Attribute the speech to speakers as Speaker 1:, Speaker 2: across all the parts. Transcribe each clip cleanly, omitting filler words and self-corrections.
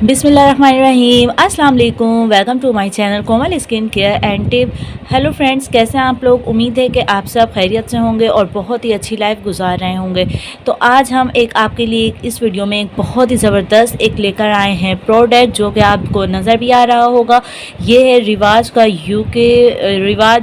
Speaker 1: बिस्मिल्लाहिर्रहमानिर्रहीम, अस्सलाम वालेकुम। Welcome to my channel Komal skin care and tip. Hello friends, कैसे हैं आप लोग? उम्मीद है कि आप सब खैरियत से होंगे और बहुत ही अच्छी लाइफ गुजार रहे होंगे। तो आज हम आपके लिए इस वीडियो में एक बहुत ही ज़बरदस्त लेकर आए हैं प्रोडक्ट, जो कि आपको नज़र भी आ रहा होगा। ये है रिवाज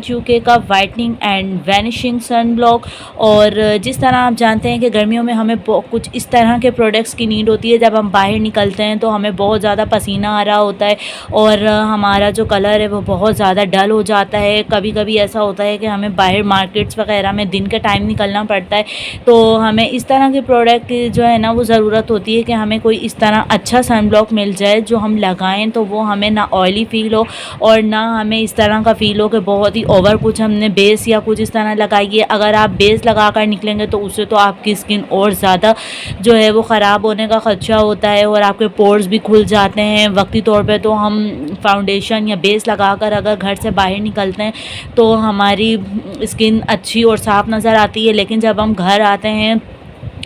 Speaker 1: यूके का whitening and vanishing sun block. और जिस तरह आप जानते हैं कि गर्मियों में हमें कुछ इस तरह के प्रोडक्ट्स की नीड होती है। जब हम बाहर निकलते हैं तो हमें बहुत ज़्यादा पसीना आ रहा होता है और हमारा जो कलर है वो बहुत ज़्यादा डल हो जाता है। कभी कभी ऐसा होता है कि हमें बाहर मार्केट्स वगैरह में दिन के टाइम निकलना पड़ता है, तो हमें इस तरह के प्रोडक्ट की जो है ना वो ज़रूरत होती है कि हमें कोई इस तरह अच्छा सन ब्लॉक मिल जाए जो हम लगाएं तो वो हमें ना ऑयली फील हो और ना हमें इस तरह का फील हो कि बहुत ही ओवर कुछ हमने बेस या कुछ इस तरह लगाई है। अगर आप बेस लगा कर निकलेंगे तो उससे तो आपकी स्किन और ज़्यादा जो है वो ख़राब होने का ख़दशा होता है और आपके पोर्स भी खुल जाते हैं। वक्ती तौर पे तो हम फाउंडेशन या बेस लगाकर अगर घर से बाहर निकलते हैं तो हमारी स्किन अच्छी और साफ़ नज़र आती है, लेकिन जब हम घर आते हैं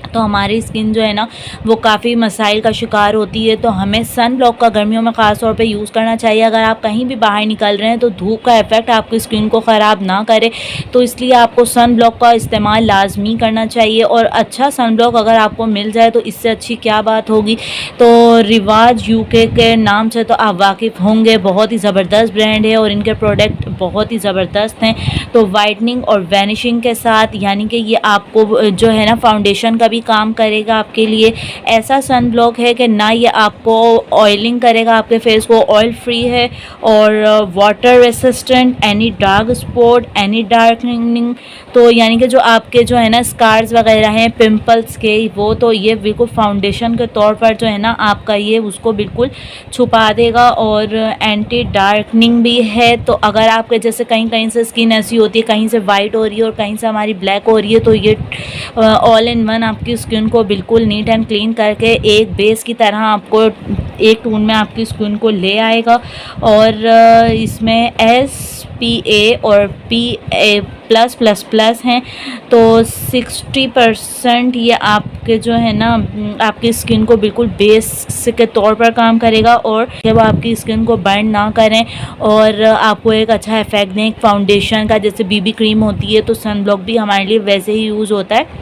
Speaker 1: तो हमारी स्किन जो है ना वो काफ़ी मसाइल का शिकार होती है। तो हमें सन ब्लॉक का गर्मियों में ख़ास तौर पे यूज़ करना चाहिए। अगर आप कहीं भी बाहर निकल रहे हैं तो धूप का इफ़ेक्ट आपकी स्किन को ख़राब ना करे, तो इसलिए आपको सन ब्लॉक का इस्तेमाल लाजमी करना चाहिए। और अच्छा सन ब्लॉक अगर आपको मिल जाए तो इससे अच्छी क्या बात होगी। तो रिवाज यूके के नाम से तो आप वाकिफ़ होंगे, बहुत ही ज़बरदस्त ब्रांड है और इनके प्रोडक्ट बहुत ही ज़बरदस्त हैं। तो वाइटनिंग और वैनिशिंग के साथ, यानी कि ये आपको जो है ना फाउंडेशन का भी काम करेगा आपके लिए। ऐसा सन ब्लॉक है कि ना ये आपको ऑयलिंग करेगा, आपके फेस को ऑयल फ्री है और water resistant, any dark spot, any darkening. तो यानी कि जो आपके जो है ना स्कार्स वगैरह हैं पिंपल्स के, वो तो ये बिल्कुल फाउंडेशन के तौर पर जो है ना आपका ये उसको बिल्कुल छुपा देगा। और एंटी डार्कनिंग भी है। तो अगर आपके जैसे कहीं कहीं से स्किन ऐसी होती है, कहीं से वाइट हो रही है और कहीं से हमारी ब्लैक हो रही है, तो ये ऑल इन वन आपकी स्किन को बिल्कुल नीट एंड क्लीन करके एक बेस की तरह आपको एक टून में आपकी स्किन को ले आएगा। और इसमें SPA और PA प्लस प्लस प्लस हैं, तो 60% ये आपके जो है ना आपकी स्किन को बिल्कुल बेस के तौर पर काम करेगा और वो आपकी स्किन को बर्न ना करें और आपको एक अच्छा इफेक्ट दें। फाउंडेशन का जैसे BB क्रीम होती है तो सन ब्लॉक भी हमारे लिए वैसे ही यूज़ होता है।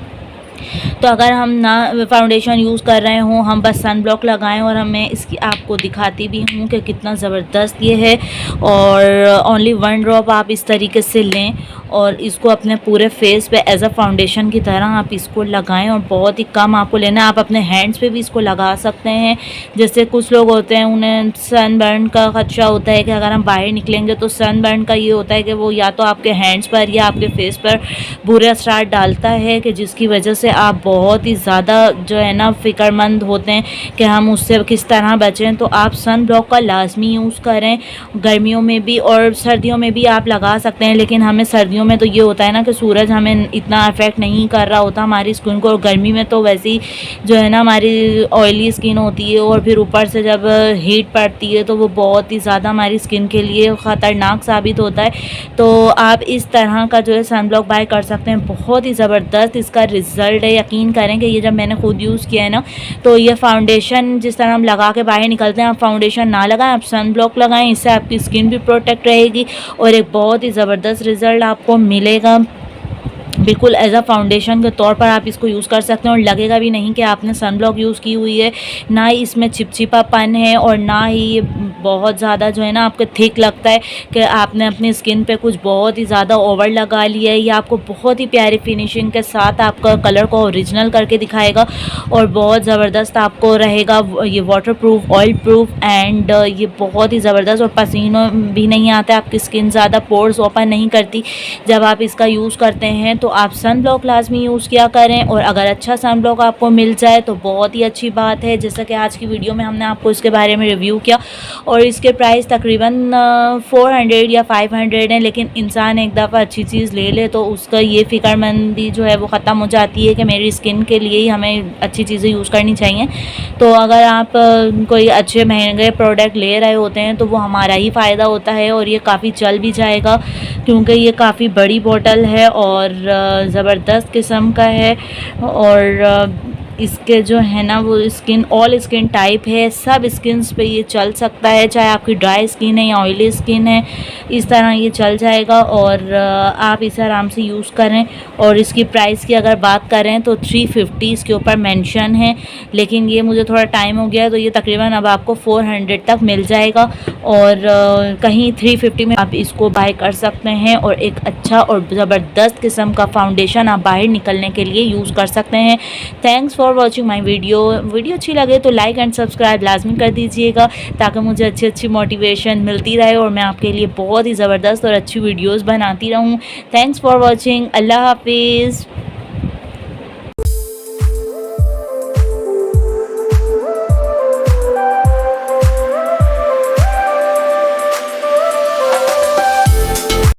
Speaker 1: तो अगर हम ना फाउंडेशन यूज़ कर रहे हों, हम बस सन ब्लॉक लगाएं और मैं इसकी आपको दिखाती भी हूँ कि कितना ज़बरदस्त ये है। और ओनली 1 ड्रॉप आप इस तरीके से लें और इसको अपने पूरे फेस पे एज अ फाउंडेशन की तरह आप इसको लगाएं और बहुत ही कम आपको लेना है। आप अपने हैंड्स पे भी इसको लगा सकते हैं। जैसे कुछ लोग होते हैं उन्हें सनबर्न का खदशा होता है कि अगर हम बाहर निकलेंगे तो सनबर्न का ये होता है कि वो या तो आपके हैंड्स पर या आपके फेस पर बुरे असरार डालता है कि जिसकी वजह से आप बहुत ही ज़्यादा जो है ना फ़िक्रमंद होते हैं कि हम उससे किस तरह बचें। तो आप सन ब्लॉक का लाजमी यूज़ करें, गर्मियों में भी और सर्दियों में भी आप लगा सकते हैं। लेकिन हमें सर्दियों में तो ये होता है ना कि सूरज हमें इतना अफेक्ट नहीं कर रहा होता हमारी स्किन को, और गर्मी में तो वैसे ही जो है ना हमारी ऑयली स्किन होती है और फिर ऊपर से जब हीट पड़ती है तो वो बहुत ही ज़्यादा हमारी स्किन के लिए ख़तरनाक साबित होता है। तो आप इस तरह का जो है सन ब्लॉक बाय कर सकते हैं। बहुत ही ज़बरदस्त इसका रिज़ल्ट है, यकीन करें कि ये जब मैंने खुद यूज़ किया है ना तो ये फाउंडेशन जिस तरह हम लगा के बाहर निकलते हैं, आप फाउंडेशन ना लगाएं, आप सन ब्लॉक लगाएं। इससे आपकी स्किन भी प्रोटेक्ट रहेगी और एक बहुत ही ज़बरदस्त रिज़ल्ट आपको मिलेगा। बिल्कुल एज अ फाउंडेशन के तौर पर आप इसको यूज़ कर सकते हैं और लगेगा भी नहीं कि आपने सन ब्लॉक यूज़ की हुई है। ना ही इसमें चिपचिपापन है और ना ही ये बहुत ज़्यादा जो है ना आपको थिक लगता है कि आपने अपनी स्किन पे कुछ बहुत ही ज़्यादा ओवर लगा लिया है। ये आपको बहुत ही प्यारी फिनिशिंग के साथ आपका कलर को ओरिजिनल करके दिखाएगा और बहुत ज़बरदस्त आपको रहेगा। ये water proof, oil proof and ये बहुत ही ज़बरदस्त और पसीनों भी नहीं आता, आपकी स्किन ज़्यादा पोर्स ओपन नहीं करती जब आप इसका यूज़ करते हैं। तो आप सन ब्लॉक लाजमी यूज़ किया करें और अगर अच्छा सन ब्लॉक आपको मिल जाए तो बहुत ही अच्छी बात है। जैसा कि आज की वीडियो में हमने आपको इसके बारे में रिव्यू किया और इसके प्राइस तकरीबन 400 या 500 है। लेकिन इंसान एक दफ़ा अच्छी चीज़ ले ले तो उसका ये फ़िक्रमंदी जो है वो ख़त्म हो जाती है कि मेरी स्किन के लिए ही हमें अच्छी चीज़ें यूज़ करनी चाहिए। तो अगर आप कोई अच्छे महंगे प्रोडक्ट ले रहे होते हैं तो वो हमारा ही फ़ायदा होता है और ये काफ़ी चल भी जाएगा क्योंकि ये काफ़ी बड़ी बोतल है और ज़बरदस्त किस्म का है। और इसके जो है ना वो स्किन ऑल स्किन टाइप है, सब स्किन्स पे ये चल सकता है, चाहे आपकी ड्राई स्किन है या ऑयली स्किन है, इस तरह ये चल जाएगा और आप इसे आराम से यूज़ करें। और इसकी प्राइस की अगर बात करें तो 350 इसके ऊपर मेंशन है, लेकिन ये मुझे थोड़ा टाइम हो गया है तो ये तकरीबन अब आपको 400 तक मिल जाएगा और कहीं 350 में आप इसको बाय कर सकते हैं और एक अच्छा और ज़बरदस्त किस्म का फाउंडेशन आप बाहर निकलने के लिए यूज़ कर सकते हैं। Thanks for watching my video अच्छी लगे तो लाइक एंड सब्सक्राइब लाजमी कर दीजिएगा ताकि मुझे अच्छी अच्छी मोटिवेशन मिलती रहे और मैं आपके लिए बहुत ही ज़बरदस्त और अच्छी वीडियोज़ बनाती रहूँ। Thanks for watching. अल्लाह हाफिज़।